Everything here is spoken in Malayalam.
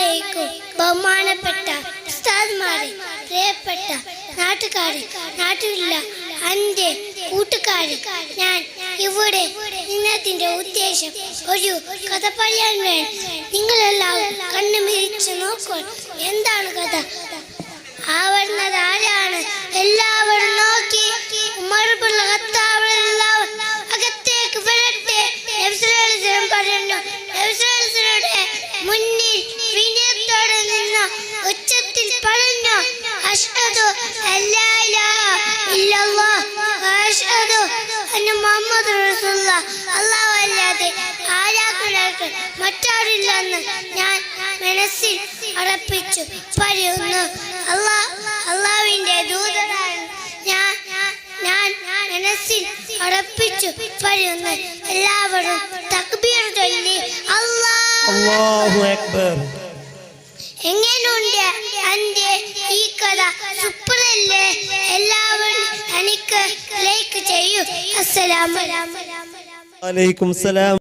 അലൈക്കും. ബഹുമാനപ്പെട്ട ഉസ്താദ്മാരെ, പ്രിയപ്പെട്ട നാട്ടുകാരെ, നാട്ടിലുള്ള എൻ്റെ കൂട്ടുകാരെ, ഞാൻ ഇവിടെ ഇന്നത്തിന്റെ ഉദ്ദേശം ഒരു കഥ പറയാൻ വേണ്ടി. നിങ്ങളെല്ലാവരും കണ്ണു മിഴിച്ചു നോക്കൂ. എന്താണ് കഥ? ആ വരുന്നത് ആരാണ്? എല്ലാവരും നോക്കി. ഉമറുള്ള കത്താവെല്ലാവരും അകത്തേക്ക് വരട്ടെ. പറഞ്ഞു. മുന്നിൽ വിനയത്തോടെ നിന്ന് ഉച്ചത്തിൽ പറഞ്ഞു, അഷ്ഹദു അല്ലാ ഇലാഹ ഇല്ലല്ലാഹ് വ അഷ്ഹദു അന്ന മുഹമ്മദുർ റസൂലുള്ളാഹ്. അല്ലാഹു അല്ലാതെ ആരാധനക്ക് മറ്റാരില്ലെന്ന് ഞാൻ മനസ്സിൽ ഉറപ്പിച്ചു പറയുന്നു. അല്ലാഹുവിന്റെ ദൂതനാണ് ഞാൻ മനസ്സിൽ ഉറപ്പിച്ചു പറയുന്നു. എല്ലാവരും തക്ബീർ ചൊല്ലി അല്ലാഹു അക്ബർ. എങ്ങനെയുണ്ട് എൻ്റെ ഈ കഥ? സൂപ്പറല്ലേ? എല്ലാവരും എനിക്ക് ലൈക്ക് ചെയ്യൂ. അസ്സലാമു അലൈക്കും. വലൈക്കും സലാം.